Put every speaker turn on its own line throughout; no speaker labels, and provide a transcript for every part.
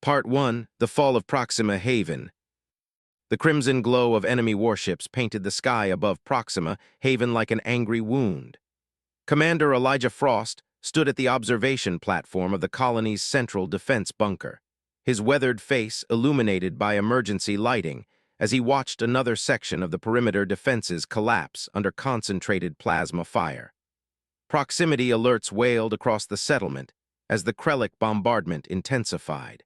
Part 1, The Fall of Proxima Haven. The crimson glow of enemy warships painted the sky above Proxima Haven like an angry wound. Commander Elijah Frost stood at the observation platform of the colony's central defense bunker, his weathered face illuminated by emergency lighting as he watched another section of the perimeter defenses collapse under concentrated plasma fire. Proximity alerts wailed across the settlement as the Krellick bombardment intensified.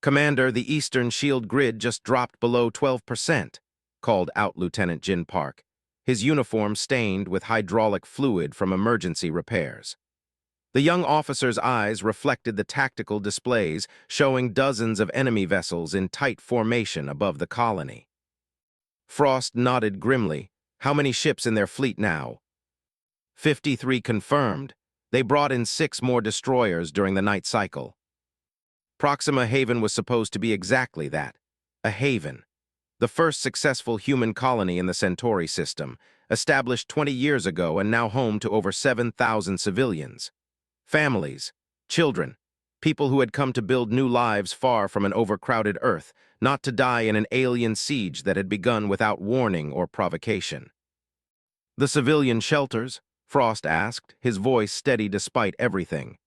"Commander, the eastern shield grid just dropped below 12%, called out Lieutenant Jin Park, his uniform stained with hydraulic fluid from emergency repairs. The young officer's eyes reflected the tactical displays showing dozens of enemy vessels in tight formation above the colony. Frost nodded grimly. "How many ships in their fleet now?" 53 confirmed. They brought in 6 more destroyers during the night cycle. Proxima Haven was supposed to be exactly that, a haven. The first successful human colony in the Centauri system, established 20 years ago and now home to over 7,000 civilians. Families, children, people who had come to build new lives far from an overcrowded Earth, not to die in an alien siege that had begun without warning or provocation. "The civilian shelters?" Frost asked, his voice steady despite everything.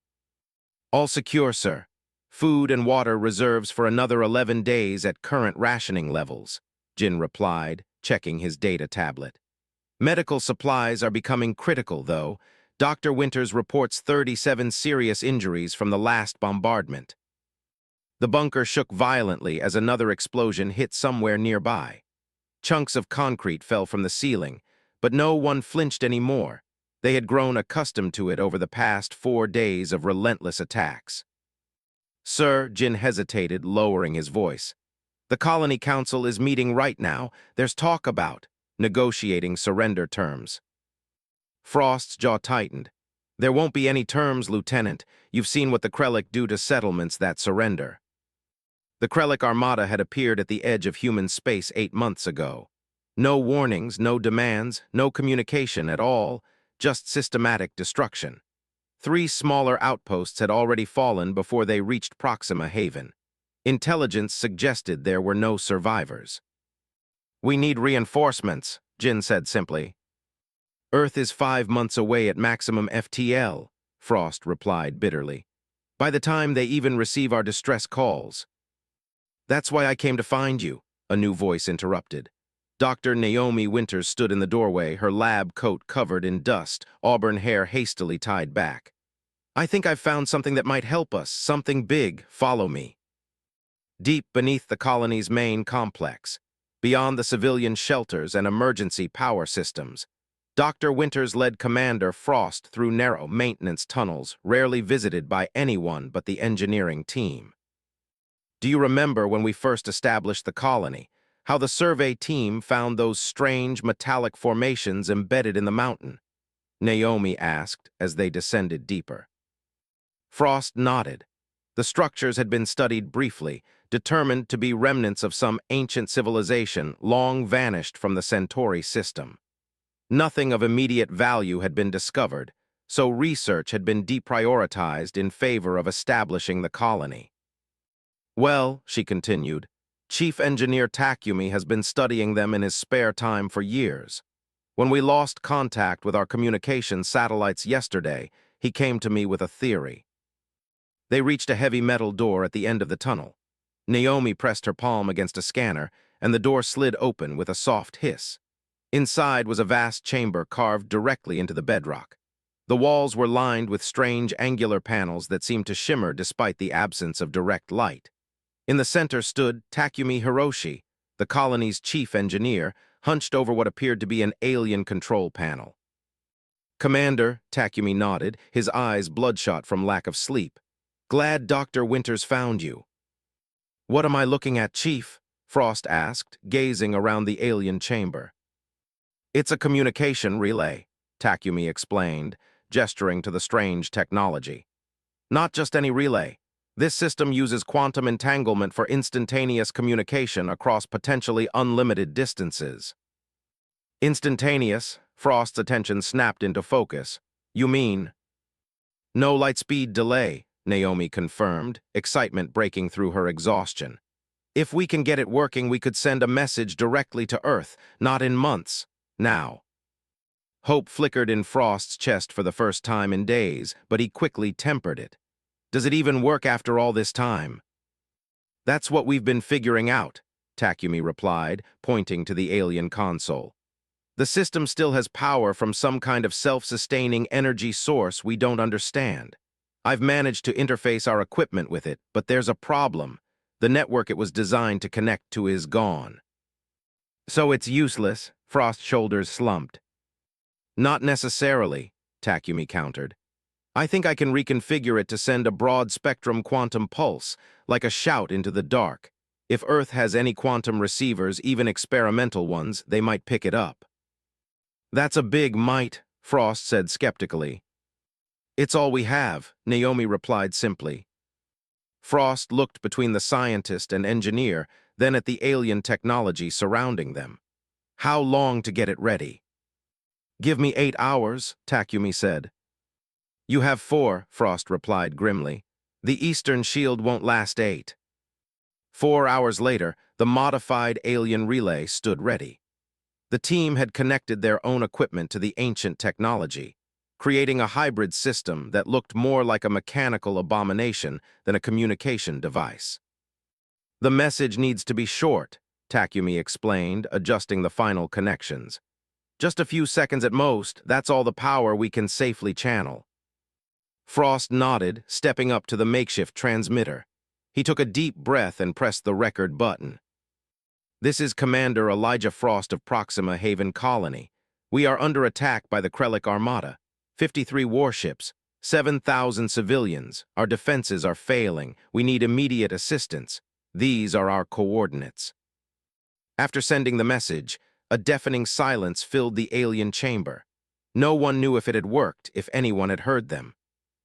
"All secure, sir. Food and water reserves for another 11 days at current rationing levels," Jin replied, checking his data tablet. "Medical supplies are becoming critical, though. Dr. Winters reports 37 serious injuries from the last bombardment." The bunker shook violently as another explosion hit somewhere nearby. Chunks of concrete fell from the ceiling, but no one flinched anymore. They had grown accustomed to it over the past 4 days of relentless attacks. "Sir," Jin hesitated, lowering his voice. "The Colony Council is meeting right now. There's talk about negotiating surrender terms." Frost's jaw tightened. "There won't be any terms, Lieutenant. You've seen what the Krellick do to settlements that surrender." The Krellick Armada had appeared at the edge of human space 8 months ago. No warnings, no demands, no communication at all, just systematic destruction. 3 smaller outposts had already fallen before they reached Proxima Haven. Intelligence suggested there were no survivors. "We need reinforcements," Jin said simply. "Earth is 5 months away at maximum FTL," Frost replied bitterly. "By the time they even receive our distress calls." "That's why I came to find you," a new voice interrupted. Dr. Naomi Winters stood in the doorway, her lab coat covered in dust, auburn hair hastily tied back. "I think I've found something that might help us, something big. Follow me." Deep beneath the colony's main complex, beyond the civilian shelters and emergency power systems, Dr. Winters led Commander Frost through narrow maintenance tunnels rarely visited by anyone but the engineering team. "Do you remember when we first established the colony, how the survey team found those strange metallic formations embedded in the mountain?" Naomi asked as they descended deeper. Frost nodded. The structures had been studied briefly, determined to be remnants of some ancient civilization long vanished from the Centauri system. Nothing of immediate value had been discovered, so research had been deprioritized in favor of establishing the colony. "Well," she continued, "Chief Engineer Takumi has been studying them in his spare time for years. When we lost contact with our communication satellites yesterday, he came to me with a theory." They reached a heavy metal door at the end of the tunnel. Naomi pressed her palm against a scanner, and the door slid open with a soft hiss. Inside was a vast chamber carved directly into the bedrock. The walls were lined with strange angular panels that seemed to shimmer despite the absence of direct light. In the center stood Takumi Hiroshi, the colony's chief engineer, hunched over what appeared to be an alien control panel. "Commander," Takumi nodded, his eyes bloodshot from lack of sleep. "Glad Dr. Winters found you." "What am I looking at, Chief?" Frost asked, gazing around the alien chamber. "It's a communication relay," Takumi explained, gesturing to the strange technology. "Not just any relay. This system uses quantum entanglement for instantaneous communication across potentially unlimited distances." "Instantaneous?" Frost's attention snapped into focus. "You mean?" "No light-speed delay," Naomi confirmed, excitement breaking through her exhaustion. If we can get it working, we could send a message directly to Earth, not in months. Now. Hope flickered in Frost's chest for the first time in days, but he quickly tempered it. Does it even work after all this time? That's what we've been figuring out, Takumi replied, pointing to the alien console. The system still has power from some kind of self-sustaining energy source we don't understand. I've managed to interface our equipment with it, but there's a problem. The network it was designed to connect to is gone. So it's useless, Frost's shoulders slumped. Not necessarily, Takumi countered. I think I can reconfigure it to send a broad-spectrum quantum pulse, like a shout into the dark. If Earth has any quantum receivers, even experimental ones, they might pick it up. That's a big might, Frost said skeptically. It's all we have, Naomi replied simply. Frost looked between the scientist and engineer, then at the alien technology surrounding them. How long to get it ready? Give me 8 hours, Takumi said. You have 4, Frost replied grimly. The Eastern Shield won't last 8. 4 hours later, the modified alien relay stood ready. The team had connected their own equipment to the ancient technology, creating a hybrid system that looked more like a mechanical abomination than a communication device. The message needs to be short, Takumi explained, adjusting the final connections. Just a few seconds at most, that's all the power we can safely channel. Frost nodded, stepping up to the makeshift transmitter. He took a deep breath and pressed the record button. This is Commander Elijah Frost of Proxima Haven Colony. We are under attack by the Krellic Armada. 53 warships, 7,000 civilians. Our defenses are failing. We need immediate assistance. These are our coordinates. After sending the message, a deafening silence filled the alien chamber. No one knew if it had worked, if anyone had heard them.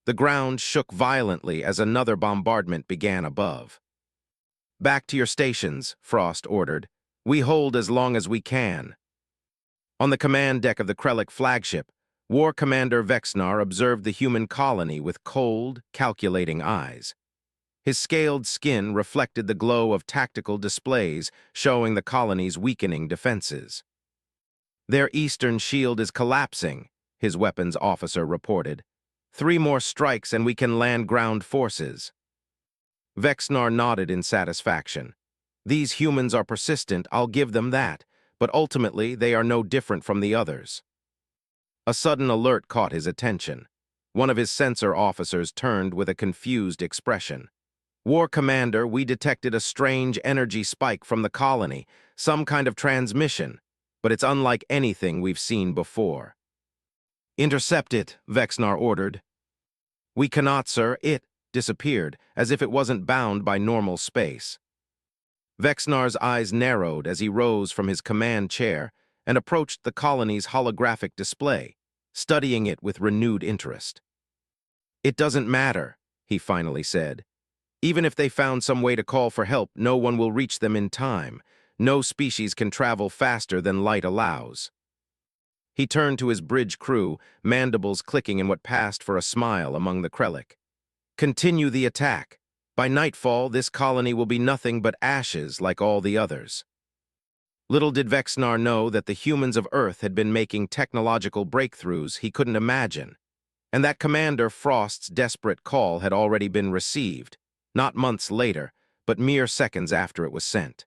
The ground shook violently as another bombardment began above. Back to your stations, Frost ordered. We hold as long as we can. On the command deck of the Krellic flagship, War Commander Vexnar observed the human colony with cold, calculating eyes. His scaled skin reflected the glow of tactical displays showing the colony's weakening defenses. Their eastern shield is collapsing, his weapons officer reported. 3 more strikes and we can land ground forces. Vexnar nodded in satisfaction. These humans are persistent, I'll give them that, but ultimately they are no different from the others. A sudden alert caught his attention. One of his sensor officers turned with a confused expression. War Commander, we detected a strange energy spike from the colony, some kind of transmission, but it's unlike anything we've seen before. Intercept it, Vexnar ordered. We cannot, sir. It disappeared, as if it wasn't bound by normal space. Vexnar's eyes narrowed as he rose from his command chair and approached the colony's holographic display, studying it with renewed interest. It doesn't matter, he finally said. Even if they found some way to call for help, no one will reach them in time. No species can travel faster than light allows. He turned to his bridge crew, mandibles clicking in what passed for a smile among the Krellic. Continue the attack. By nightfall, this colony will be nothing but ashes like all the others. Little did Vexnar know that the humans of Earth had been making technological breakthroughs he couldn't imagine, and that Commander Frost's desperate call had already been received, not months later, but mere seconds after it was sent.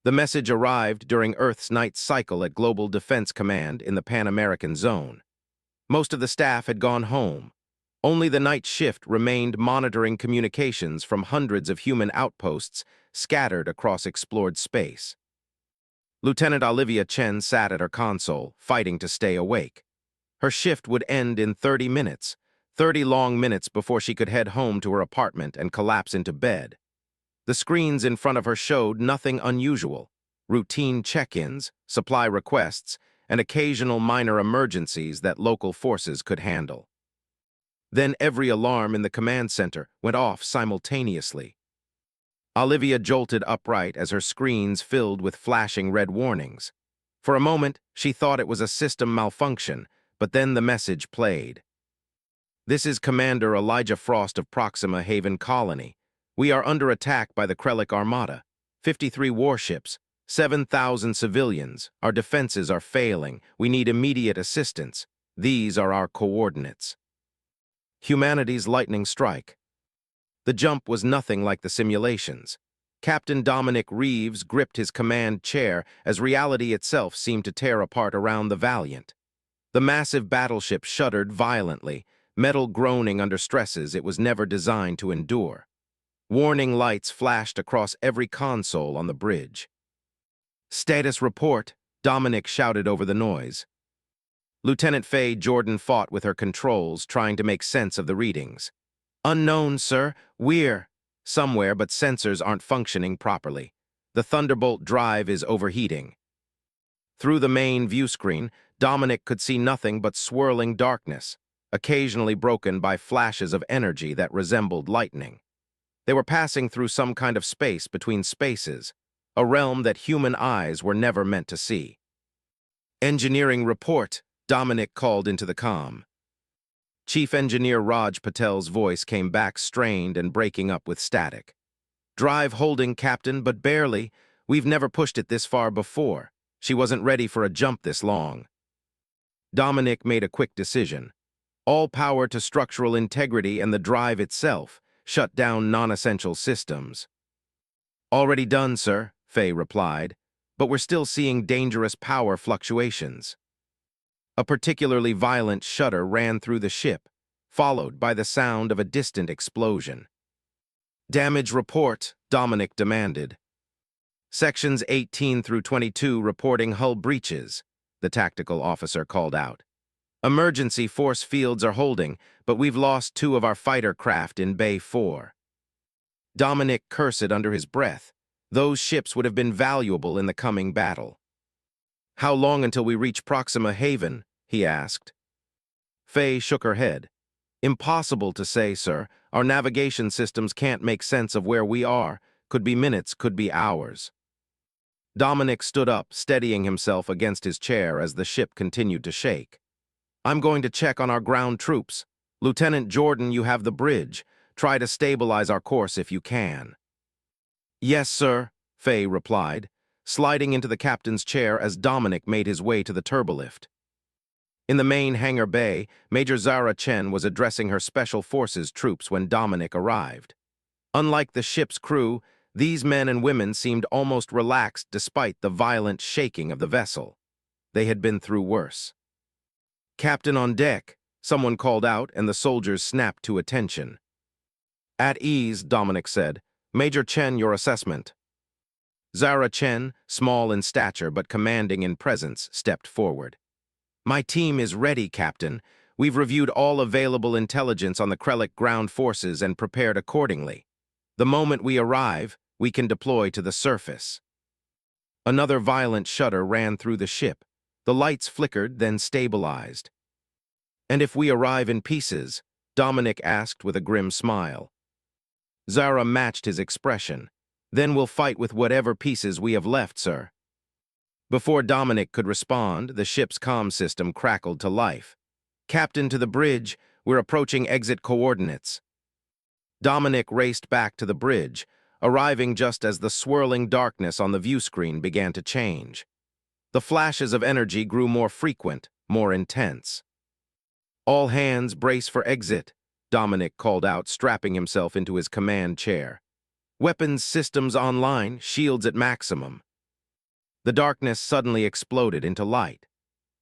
The message arrived during Earth's night cycle at Global Defense Command in the Pan-American Zone. Most of the staff had gone home. Only the night shift remained monitoring communications from hundreds of human outposts scattered across explored space. Lieutenant Olivia Chen sat at her console, fighting to stay awake. Her shift would end in 30 minutes, 30 long minutes before she could head home to her apartment and collapse into bed. The screens in front of her showed nothing unusual: routine check-ins, supply requests, and occasional minor emergencies that local forces could handle. Then every alarm in the command center went off simultaneously. Olivia jolted upright as her screens filled with flashing red warnings. For a moment, she thought it was a system malfunction, but then the message played. This is Commander Elijah Frost of Proxima Haven Colony. We are under attack by the Krellic Armada. 53 warships, 7,000 civilians. Our defenses are failing. We need immediate assistance. These are our coordinates. Humanity's lightning strike. The jump was nothing like the simulations. Captain Dominic Reeves gripped his command chair as reality itself seemed to tear apart around the Valiant. The massive battleship shuddered violently, metal groaning under stresses it was never designed to endure. Warning lights flashed across every console on the bridge. "Status report," Dominic shouted over the noise. Lieutenant Faye Jordan fought with her controls, trying to make sense of the readings. "Unknown, sir. We're somewhere, but sensors aren't functioning properly. The Thunderbolt drive is overheating." Through the main view screen, Dominic could see nothing but swirling darkness, occasionally broken by flashes of energy that resembled lightning. They were passing through some kind of space between spaces, a realm that human eyes were never meant to see. "Engineering report," Dominic called into the comm. Chief Engineer Raj Patel's voice came back strained and breaking up with static. "Drive holding, Captain, but barely. We've never pushed it this far before. She wasn't ready for a jump this long." Dominic made a quick decision. All power to structural integrity and the drive itself. Shut down non-essential systems. "Already done, sir," Faye replied, "but we're still seeing dangerous power fluctuations." A particularly violent shudder ran through the ship, followed by the sound of a distant explosion. "Damage report," Dominic demanded. "Sections 18 through 22 reporting hull breaches," the tactical officer called out. "Emergency force fields are holding, but we've lost 2 of our fighter craft in Bay 4. Dominic cursed under his breath. Those ships would have been valuable in the coming battle. "How long until we reach Proxima Haven?" he asked. Faye shook her head. "Impossible to say, sir. Our navigation systems can't make sense of where we are. Could be minutes, could be hours." Dominic stood up, steadying himself against his chair as the ship continued to shake. "I'm going to check on our ground troops. Lieutenant Jordan, you have the bridge. Try to stabilize our course if you can." "Yes, sir," Faye replied, sliding into the captain's chair as Dominic made his way to the turbolift. In the main hangar bay, Major Zara Chen was addressing her Special Forces troops when Dominic arrived. Unlike the ship's crew, these men and women seemed almost relaxed despite the violent shaking of the vessel. They had been through worse. "Captain on deck," someone called out, and the soldiers snapped to attention. "At ease," Dominic said. "Major Chen, your assessment." Zara Chen, small in stature but commanding in presence, stepped forward. "My team is ready, Captain. We've reviewed all available intelligence on the Krellic ground forces and prepared accordingly. The moment we arrive, we can deploy to the surface." Another violent shudder ran through the ship. The lights flickered, then stabilized. "And if we arrive in pieces?" Dominic asked with a grim smile. Zara matched his expression. "Then we'll fight with whatever pieces we have left, sir." Before Dominic could respond, the ship's comm system crackled to life. "Captain, to the bridge. We're approaching exit coordinates." Dominic raced back to the bridge, arriving just as the swirling darkness on the view screen began to change. The flashes of energy grew more frequent, more intense. "All hands brace for exit," Dominic called out, strapping himself into his command chair. "Weapons systems online, shields at maximum." The darkness suddenly exploded into light.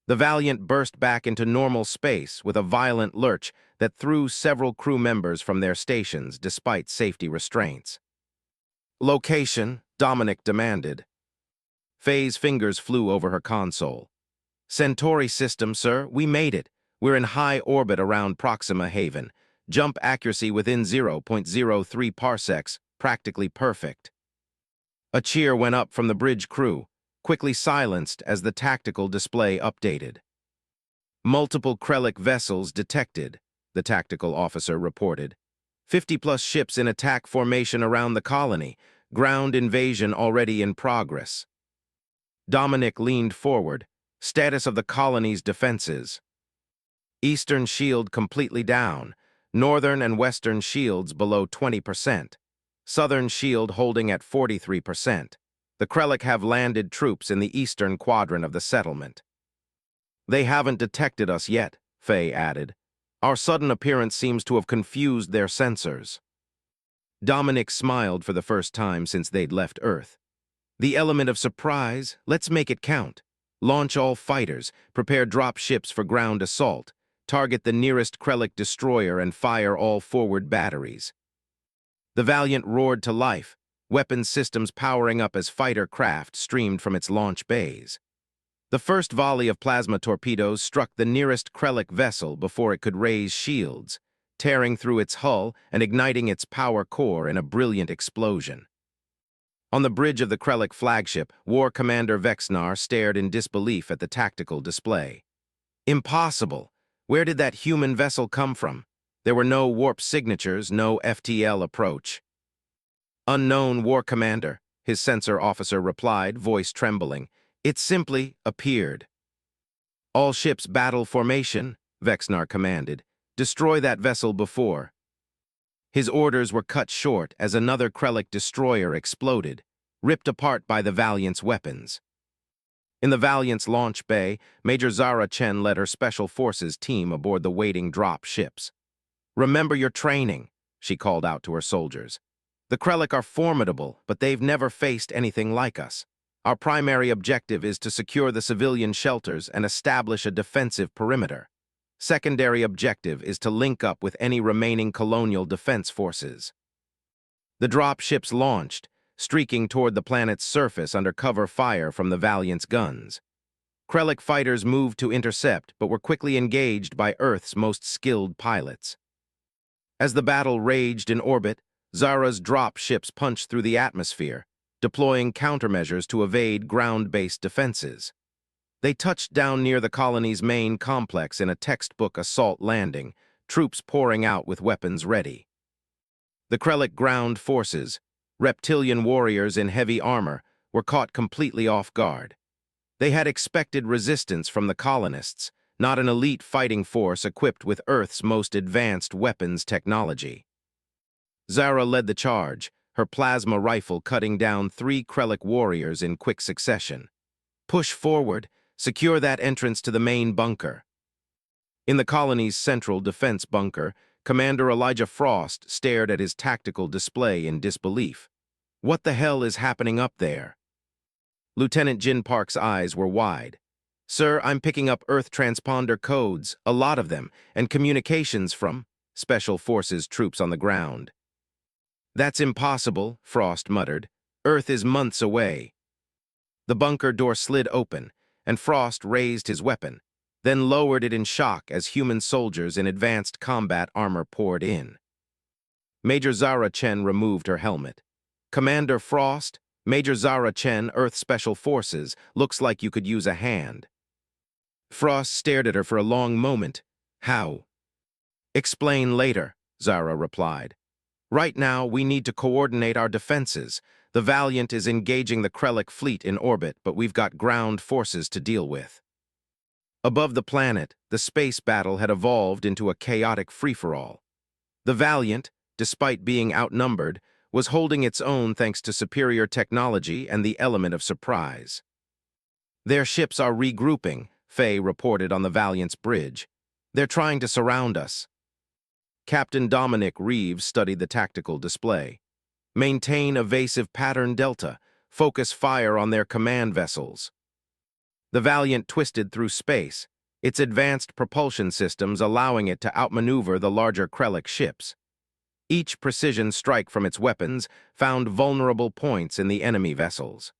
The Valiant burst back into normal space with a violent lurch that threw several crew members from their stations despite safety restraints. "Location," Dominic demanded. Faye's fingers flew over her console. "Centauri system, sir. We made it. We're in high orbit around Proxima Haven. Jump accuracy within 0.03 parsecs, practically perfect." A cheer went up from the bridge crew, quickly silenced as the tactical display updated. "Multiple Krellic vessels detected," the tactical officer reported. 50+ ships in attack formation around the colony. Ground invasion already in progress." Dominic leaned forward. "Status of the colony's defenses." Eastern shield completely down, northern and western shields below 20%, southern shield holding at 43%. The Krellick have landed troops in the eastern quadrant of the settlement. They haven't detected us yet, Faye added. Our sudden appearance seems to have confused their sensors. Dominic smiled for the first time since they'd left Earth. The element of surprise, let's make it count. Launch all fighters, prepare drop ships for ground assault, target the nearest Krellick destroyer and fire all forward batteries. The Valiant roared to life, weapons systems powering up as fighter craft streamed from its launch bays. The first volley of plasma torpedoes struck the nearest Krellick vessel before it could raise shields, tearing through its hull and igniting its power core in a brilliant explosion. On the bridge of the Krellick flagship, War Commander Vexnar stared in disbelief at the tactical display. Impossible! Where did that human vessel come from? There were no warp signatures, no FTL approach. Unknown, War Commander, his sensor officer replied, voice trembling. It simply appeared. All ships battle formation, Vexnar commanded. Destroy that vessel before. His orders were cut short as another Krellick destroyer exploded, ripped apart by the Valiant's weapons. In the Valiant's launch bay, Major Zara Chen led her Special Forces team aboard the waiting drop ships. Remember your training, she called out to her soldiers. The Krellick are formidable, but they've never faced anything like us. Our primary objective is to secure the civilian shelters and establish a defensive perimeter. Secondary objective is to link up with any remaining colonial defense forces. The drop ships launched, streaking toward the planet's surface under cover fire from the Valiant's guns. Krellick fighters moved to intercept, but were quickly engaged by Earth's most skilled pilots. As the battle raged in orbit, Zara's drop ships punched through the atmosphere, deploying countermeasures to evade ground-based defenses. They touched down near the colony's main complex in a textbook assault landing, troops pouring out with weapons ready. The Krellick ground forces, reptilian warriors in heavy armor, were caught completely off guard. They had expected resistance from the colonists, not an elite fighting force equipped with Earth's most advanced weapons technology. Zara led the charge, her plasma rifle cutting down 3 Krellick warriors in quick succession. Push forward, secure that entrance to the main bunker. In the colony's central defense bunker, Commander Elijah Frost stared at his tactical display in disbelief. What the hell is happening up there? Lieutenant Jin Park's eyes were wide. Sir, I'm picking up Earth transponder codes, a lot of them, and communications from Special Forces troops on the ground. That's impossible, Frost muttered. Earth is months away. The bunker door slid open, and Frost raised his weapon, then lowered it in shock as human soldiers in advanced combat armor poured in. Major Zara Chen removed her helmet. Commander Frost, Major Zara Chen, Earth Special Forces, looks like you could use a hand. Frost stared at her for a long moment. How? Explain later, Zara replied. Right now, we need to coordinate our defenses. The Valiant is engaging the Krellick fleet in orbit, but we've got ground forces to deal with. Above the planet, the space battle had evolved into a chaotic free-for-all. The Valiant, despite being outnumbered, was holding its own thanks to superior technology and the element of surprise. Their ships are regrouping, Faye reported on the Valiant's bridge. They're trying to surround us. Captain Dominic Reeves studied the tactical display. Maintain evasive pattern delta. Focus fire on their command vessels. The Valiant twisted through space, its advanced propulsion systems allowing it to outmaneuver the larger Krellick ships. Each precision strike from its weapons found vulnerable points in the enemy vessels.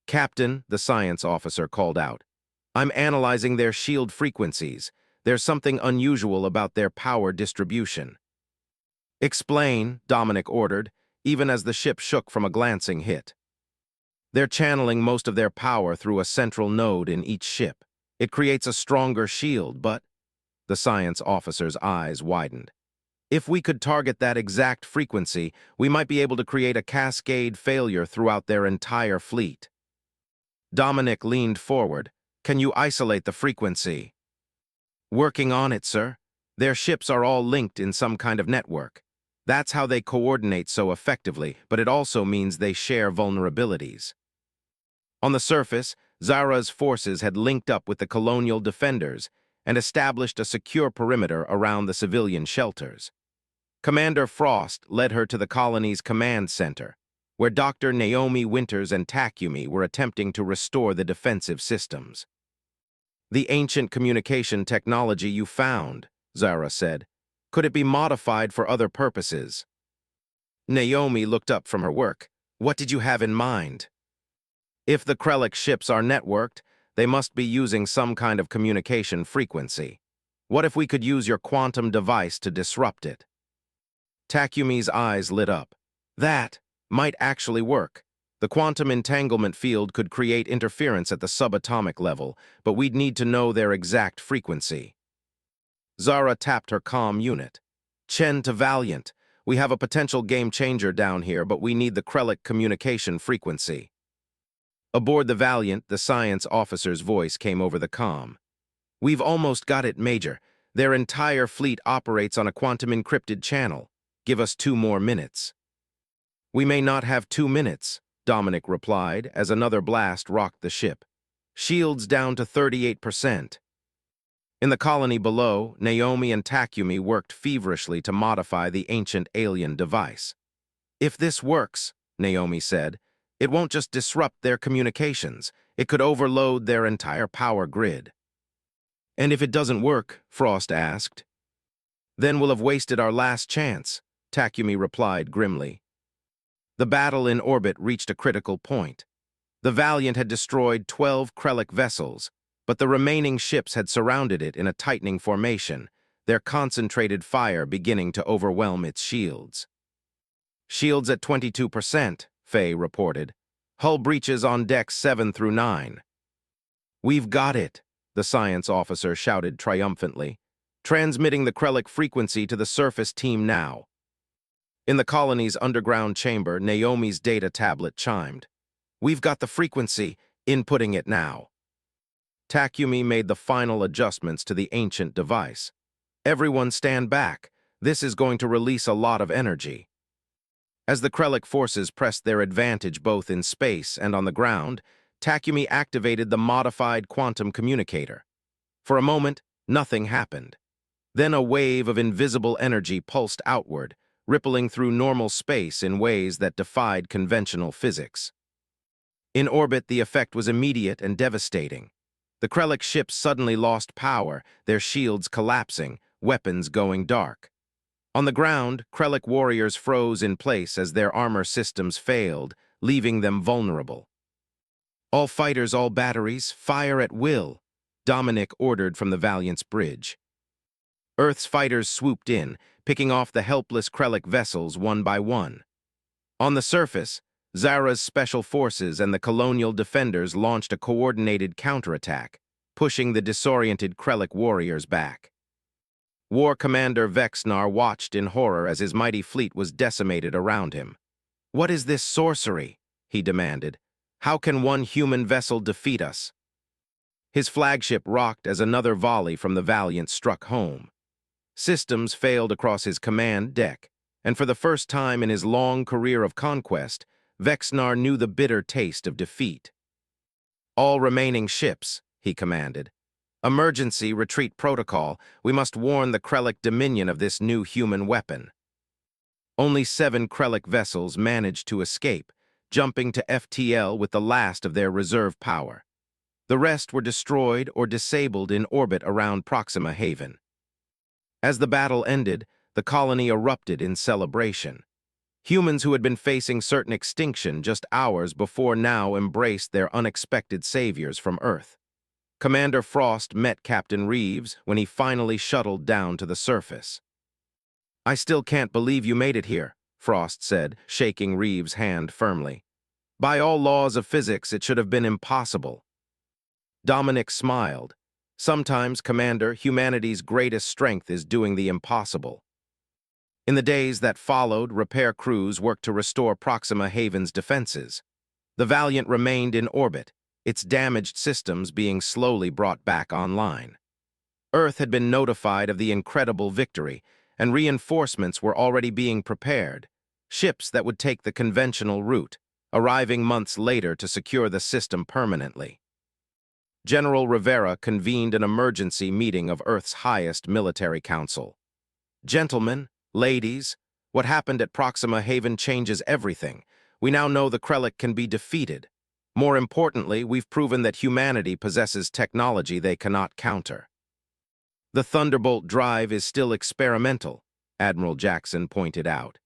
Captain, the science officer called out. I'm analyzing their shield frequencies. There's something unusual about their power distribution. Explain, Dominic ordered, even as the ship shook from a glancing hit. They're channeling most of their power through a central node in each ship. It creates a stronger shield, but... The science officer's eyes widened. If we could target that exact frequency, we might be able to create a cascade failure throughout their entire fleet. Dominic leaned forward. Can you isolate the frequency? Working on it, sir. Their ships are all linked in some kind of network. That's how they coordinate so effectively, but it also means they share vulnerabilities. On the surface, Zara's forces had linked up with the colonial defenders and established a secure perimeter around the civilian shelters. Commander Frost led her to the colony's command center, where Dr. Naomi Winters and Takumi were attempting to restore the defensive systems. "The ancient communication technology you found," Zara said. "Could it be modified for other purposes?" Naomi looked up from her work. "What did you have in mind?" "If the Krellic ships are networked, they must be using some kind of communication frequency. What if we could use your quantum device to disrupt it?" Takumi's eyes lit up. "That might actually work. The quantum entanglement field could create interference at the subatomic level, but we'd need to know their exact frequency." Zara tapped her comm unit. "Chen to Valiant. We have a potential game-changer down here, but we need the Krellic communication frequency." Aboard the Valiant, the science officer's voice came over the comm. "We've almost got it, Major. Their entire fleet operates on a quantum-encrypted channel. Give us 2 more minutes." "We may not have 2 minutes," Dominic replied as another blast rocked the ship. "Shields down to 38%. In the colony below, Naomi and Takumi worked feverishly to modify the ancient alien device. "If this works," Naomi said, "it won't just disrupt their communications, it could overload their entire power grid." "And if it doesn't work?" Frost asked. "Then we'll have wasted our last chance," Takumi replied grimly. The battle in orbit reached a critical point. The Valiant had destroyed 12 Krellic vessels, but the remaining ships had surrounded it in a tightening formation, their concentrated fire beginning to overwhelm its shields. "Shields at 22%, Faye reported. Hull breaches on decks 7 through 9. "We've got it," the science officer shouted triumphantly. "Transmitting the Krellic frequency to the surface team now." In the colony's underground chamber, Naomi's data tablet chimed. "We've got the frequency, inputting it now." Takumi made the final adjustments to the ancient device. "Everyone stand back. This is going to release a lot of energy." As the Krellic forces pressed their advantage both in space and on the ground, Takumi activated the modified quantum communicator. For a moment, nothing happened. Then a wave of invisible energy pulsed outward, rippling through normal space in ways that defied conventional physics. In orbit, the effect was immediate and devastating. The Krellic ships suddenly lost power, their shields collapsing, weapons going dark. On the ground, Krellic warriors froze in place as their armor systems failed, leaving them vulnerable. "All fighters, all batteries, fire at will," Dominic ordered from the Valiant's bridge. Earth's fighters swooped in, picking off the helpless Krellic vessels one by one. On the surface, Zara's special forces and the colonial defenders launched a coordinated counterattack, pushing the disoriented Krellic warriors back. War Commander Vexnar watched in horror as his mighty fleet was decimated around him. "What is this sorcery?" he demanded. "How can one human vessel defeat us?" His flagship rocked as another volley from the Valiant struck home. Systems failed across his command deck, and for the first time in his long career of conquest, Vexnar knew the bitter taste of defeat. "All remaining ships," he commanded. "Emergency retreat protocol. We must warn the Krellic Dominion of this new human weapon." Only 7 Krellic vessels managed to escape, jumping to FTL with the last of their reserve power. The rest were destroyed or disabled in orbit around Proxima Haven. As the battle ended, the colony erupted in celebration. Humans who had been facing certain extinction just hours before now embraced their unexpected saviors from Earth. Commander Frost met Captain Reeves when he finally shuttled down to the surface. "I still can't believe you made it here," Frost said, shaking Reeves' hand firmly. "By all laws of physics, it should have been impossible." Dominic smiled. "Sometimes, Commander, humanity's greatest strength is doing the impossible." In the days that followed, repair crews worked to restore Proxima Haven's defenses. The Valiant remained in orbit, its damaged systems being slowly brought back online. Earth had been notified of the incredible victory, and reinforcements were already being prepared. Ships that would take the conventional route, arriving months later to secure the system permanently. General Rivera convened an emergency meeting of Earth's highest military council. Gentlemen, ladies, what happened at Proxima Haven changes everything. We now know the Krellick can be defeated. More importantly, we've proven that humanity possesses technology they cannot counter. The Thunderbolt drive is still experimental, Admiral Jackson pointed out.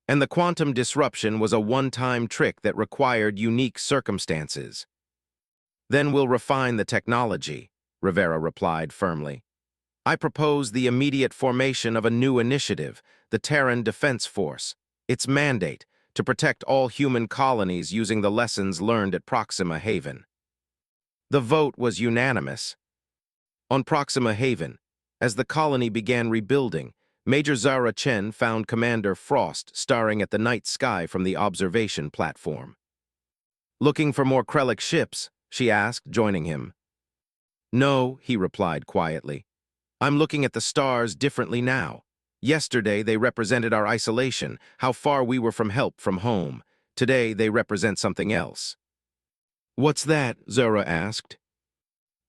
And the quantum disruption was a one-time trick that required unique circumstances. Then we'll refine the technology, Rivera replied firmly. I propose the immediate formation of a new initiative, the Terran Defense Force. Its mandate, to protect all human colonies using the lessons learned at Proxima Haven. The vote was unanimous. On Proxima Haven, as the colony began rebuilding, Major Zara Chen found Commander Frost staring at the night sky from the observation platform. Looking for more Krellick ships? She asked, joining him. No, he replied quietly. I'm looking at the stars differently now. Yesterday, they represented our isolation, how far we were from help from home. Today, they represent something else. What's that? Zara asked.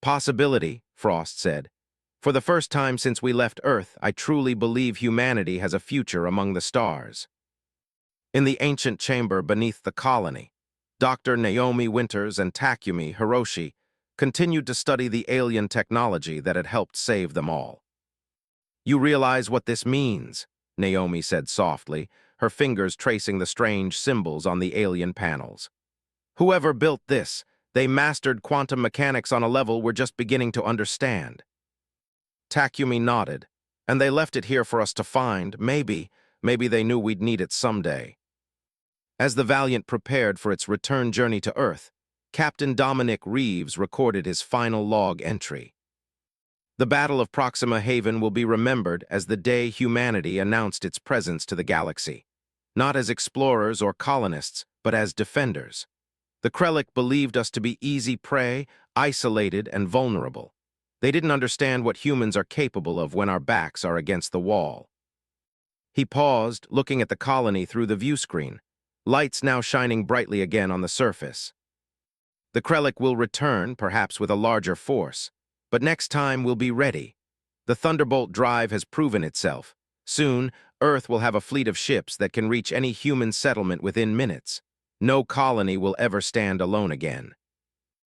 Possibility, Frost said. For the first time since we left Earth, I truly believe humanity has a future among the stars. In the ancient chamber beneath the colony, Dr. Naomi Winters and Takumi Hiroshi continued to study the alien technology that had helped save them all. You realize what this means, Naomi said softly, her fingers tracing the strange symbols on the alien panels. Whoever built this, they mastered quantum mechanics on a level we're just beginning to understand. Takumi nodded, and they left it here for us to find. Maybe they knew we'd need it someday. As the Valiant prepared for its return journey to Earth, Captain Dominic Reeves recorded his final log entry. The Battle of Proxima Haven will be remembered as the day humanity announced its presence to the galaxy, not as explorers or colonists, but as defenders. The Krellick believed us to be easy prey, isolated and vulnerable. They didn't understand what humans are capable of when our backs are against the wall. He paused, looking at the colony through the view screen, lights now shining brightly again on the surface. The Krellick will return, perhaps with a larger force, but next time we'll be ready. The Thunderbolt drive has proven itself. Soon, Earth will have a fleet of ships that can reach any human settlement within minutes. No colony will ever stand alone again.